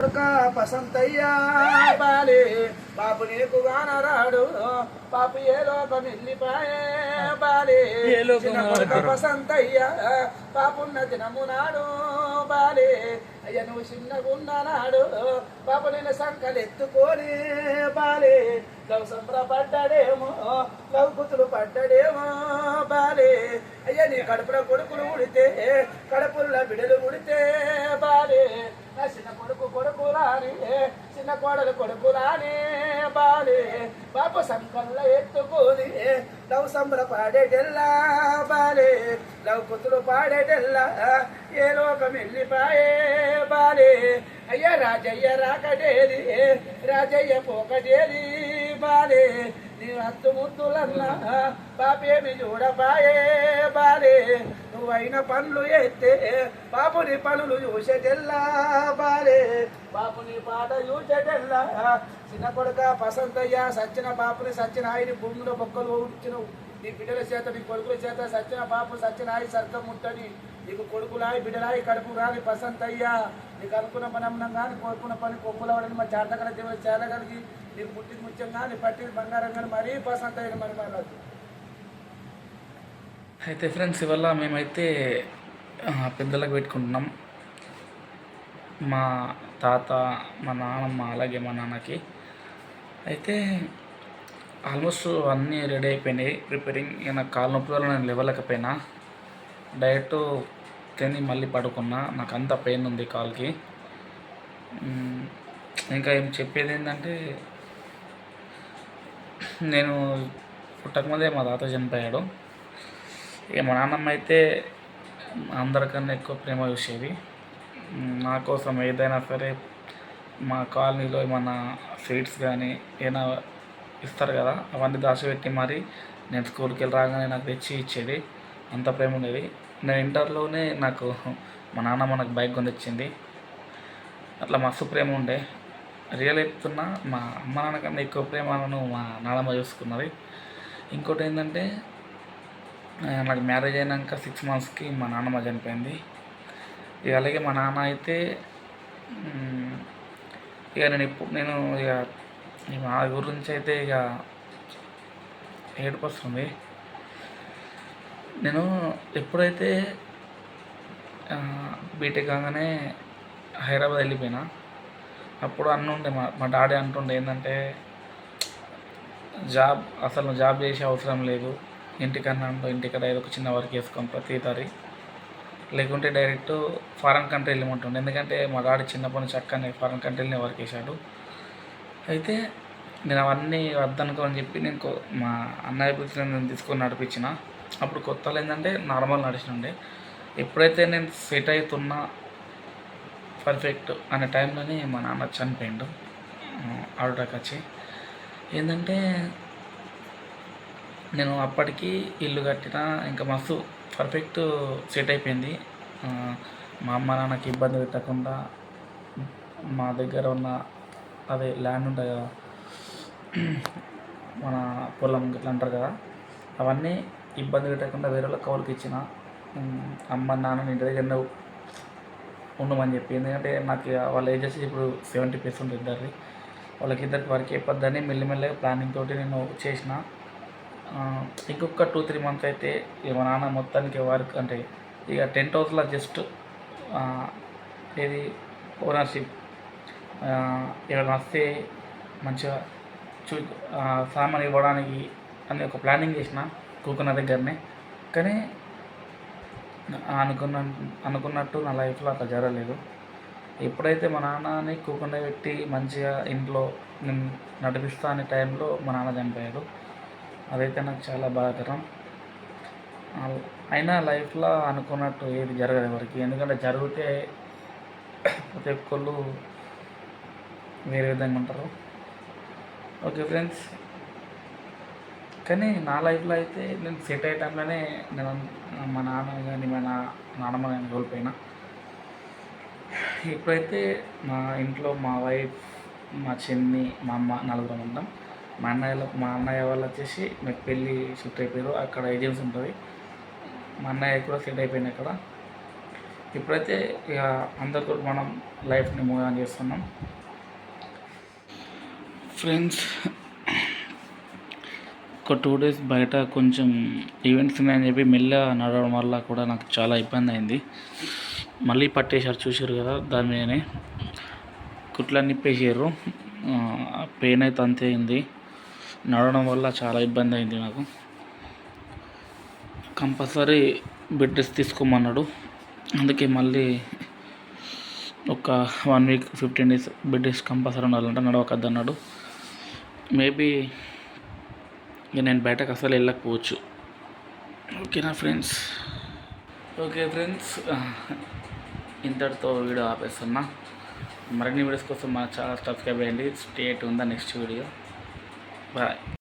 పసంతయ్యా బాలే పాపు నీకు గానరాడు పాపు ఏ లోకం వెళ్ళిపాయే బాలే పసంతయ్యా పాపున్న దినమునాడు బాలే అయ్య నువ్వు చిన్నగున్ననాడు పాపు నేను సంకలెత్తుకోని బాలే లవ్ సంబరపడ్డాడేమో లవ్ కుతులు పడ్డాడేమో బాలే అయ్య నీ కడుపులో కొడుకులు ఉడితే కడుపుల్లో బిడలు ఉడితే బాలే నా చిన్న కొడుకు కొడుకులాని చిన్న కోడలు కొడుకులాని బాలే పాప సంకల్లో ఎత్తుకొని లవ్ సంబర పాడేటెల్లా బాలే లవ్ కుతులు పాడేటెల్లా ఏ లోకం వెళ్ళిపాయే బాలే అయ్య రాజయ్య రాకడేది రాజయ్య పోకడేది బాలే నీ హత్తు ముద్దులన్నా పాపేమి చూడపాయే బాలే నువ్వైన పనులు ఎత్తే పాపుని పనులు చూసేటెల్లా బాలే పాపుని పాట చూసేటెల్లా చిన్న కొడుక పసంతయ్య సచ్చిన పాపుని సచ్చిన ఆయన భూమిలో బొక్కలు ఊడ్చినవు నీ బిడ్డల చేత నీ కొడుకుల చేత సచ్చిన పాపు సచ్చిన ఆయి సర్గం ముట్టని నీకు కొడుకులాయి బిడ్డలాయి కడుపు రాని పసంతయ్యా నీకు అనుకున్న పని అమ్మనం కానీ కోరుకున్న పని కొమ్ములవడని మా చేతకడ దేవుడు చేరగలిగి నీకు పుట్టింది ముత్యం కానీ పట్టింది బంగారం కానీ మరీ పసంతయ్యని మరి మనకు. అయితే ఫ్రెండ్స్ ఇవల్ల మేమైతే పెద్దలకు పెట్టుకుంటున్నాం. మా తాత మా నాన్నమ్మ అలాగే మా నాన్నకి అయితే ఆల్మోస్ట్ అన్నీ రెడీ అయిపోయినాయి ప్రిపేరింగ్. నాకు కాళ్ళ నొప్పి వల్ల నేను లేవలేకపోయినా డైరెక్ట్ తిని మళ్ళీ పడుకున్నా. నాకు అంత పెయిన్ ఉంది కాల్కి. ఇంకా ఏం చెప్పేది ఏంటంటే నేను పుట్టకముందే మా తాత చనిపోయాడు. ఇక మా నాన్నమ్మ అయితే అందరికన్నా ఎక్కువ ప్రేమ చూసేది. నా కోసం ఏదైనా సరే మా కాలనీలో ఏమన్నా స్వీట్స్ కానీ ఏమైనా ఇస్తారు కదా అవన్నీ దాచిపెట్టి మరి నేను స్కూల్కి వెళ్ళి రాగానే నాకు తెచ్చి ఇచ్చేది. అంత ప్రేమ ఉండేది. నేను ఇంటర్లోనే నాకు మా నాన్నమ్మ నాకు బైక్ కొనిచ్చింది. అట్లా మస్తు ప్రేమ ఉండే. రియల్ చెప్తున్నా మా అమ్మ నాన్నకన్నా ఎక్కువ ప్రేమను మా నాన్నమ్మ చూసుకున్నది. ఇంకోటి ఏంటంటే నాకు మ్యారేజ్ అయినాక 6 monthsకి మా నాన్నమ్మ చనిపోయింది. ఇక అలాగే మా నాన్న అయితే ఇక నేను ఇక మా గురించి అయితే ఇక ఏడుపు వస్తుంది. నేను ఎప్పుడైతే బీటెక్ కాగానే హైదరాబాద్ వెళ్ళిపోయినా అప్పుడు అన్నుండే మా డాడీ అంటుండే ఏంటంటే అసలు నువ్వు జాబ్ చేసే అవసరం లేదు, ఇంటికన్నా ఇంటికన్నా ఏదో ఒక చిన్న వర్క్ చేసుకొని ప్రతిసారి లేకుంటే డైరెక్ట్ ఫారెన్ కంట్రీ వెళ్ళమంటుండే. ఎందుకంటే మా డాడీ చిన్నప్పటి నుంచి అక్కడనే ఫారెన్ కంట్రీలోనే వర్క్ చేశాడు. అయితే నేను అవన్నీ వద్దనుకోని చెప్పి నేను మా అన్నయ్య పిలిచి నేను తీసుకొని నడిపించిన. అప్పుడు కొత్తలో ఏంటంటే నార్మల్ నడిచినుండే. ఎప్పుడైతే నేను సెట్ అవుతున్నా పర్ఫెక్ట్ అనే టైంలోనే మా నాన్న చనిపోయిండు హార్ట్ అటాక్ వచ్చి. ఏంటంటే నేను అప్పటికి ఇల్లు కట్టిన ఇంకా మస్తు పర్ఫెక్ట్ సెట్ అయిపోయింది. మా అమ్మ నాన్నకి ఇబ్బంది పెట్టకుండా మా దగ్గర ఉన్న అదే ల్యాండ్ ఉంటుంది కదా మన పొలం ఇట్లా అంటారు కదా అవన్నీ ఇబ్బంది పెట్టకుండా వేరే వాళ్ళ కౌలుకి ఇచ్చిన. అమ్మ నాన్న ఇంటి దగ్గర ఉండమని చెప్పి. ఎందుకంటే నాకు వాళ్ళ ఏజెస్ ఇప్పుడు 70+ ఇద్దరిది. వాళ్ళకి ఇద్దరికి వర్క్ అయిపోద్దని మెల్లిమెల్లగా ప్లానింగ్ తోటి నేను చేసిన. ఇంకొక 2-3 months అయితే ఇక మా నాన్న మొత్తానికి వర్క్ అంటే ఇక టెంట్ హౌస్లో జస్ట్ ఏది ఓనర్షిప్ ఎవరైనా వస్తే మంచిగా సామాన్ ఇవ్వడానికి అని ఒక ప్లానింగ్ చేసిన కూకున్న దగ్గరనే. కానీ అనుకున్నట్టు నా లైఫ్లో అట్లా జరగలేదు. ఎప్పుడైతే మా నాన్నని కూకుండా పెట్టి మంచిగా ఇంట్లో నేను నడిపిస్తా అనే టైంలో మా నాన్న చనిపోయాడు. అదైతే నాకు చాలా బాధాకరం. అయినా లైఫ్లో అనుకున్నట్టు ఏది జరగదు ఎవరికి. ఎందుకంటే జరిగితే ప్రతి ఒక్కళ్ళు వేరే విధంగా ఉంటారు. ఓకే ఫ్రెండ్స్, కానీ నా లైఫ్లో అయితే నేను సెట్ అయ్యే టైంలోనే నేను మా నాన్న కానీ మా నాన్నమ్మ కానీ కోల్పోయినా. ఇప్పుడైతే మా ఇంట్లో మా వైఫ్, మా చెన్ని, మా అమ్మ నలుగురం ఉంటాం. మా అన్నయ్య వాళ్ళు వచ్చేసి మీకు పెళ్ళి షిఫ్ట్ అయిపోయారు. అక్కడ ఏజెన్సీ ఉంటుంది. మా అన్నయ్య కూడా సెట్ అయిపోయింది అక్కడ. ఇప్పుడైతే ఇక అందరితో మనం లైఫ్ని మూవ్ ఆన్ చేస్తున్నాం ఫ్రెండ్స్. ఒక 2 డేస్ బయట కొంచెం ఈవెంట్స్ ఉన్నాయని చెప్పి మెల్లగా నడవడం వల్ల కూడా నాకు చాలా ఇబ్బంది అయింది. మళ్ళీ పట్టేశారు, చూసారు కదా, దాని మీదనే కుట్లన్నీ ఇప్పేసారు. పెయిన్ అయితే అంతే అయింది. నడవడం వల్ల చాలా ఇబ్బంది అయింది నాకు. కంపల్సరీ బెడ్ రెస్ట్ తీసుకోమన్నాడు. అందుకే మళ్ళీ ఒక 1 week 15 days bed rest compulsory ఉండాలంటే నడవకద్దు అన్నాడు. మేబీ ఇక నేను బయటకు అసలు వెళ్ళకపోవచ్చు. ఓకేనా ఫ్రెండ్స్? ఓకే ఫ్రెండ్స్, ఇంతటితో వీడియో ఆపేస్తున్నా. మరిన్ని వీడియోస్ కోసం మా ఛానల్ సబ్స్క్రైబ్ చేయండి. Stay tune the next video. Bye.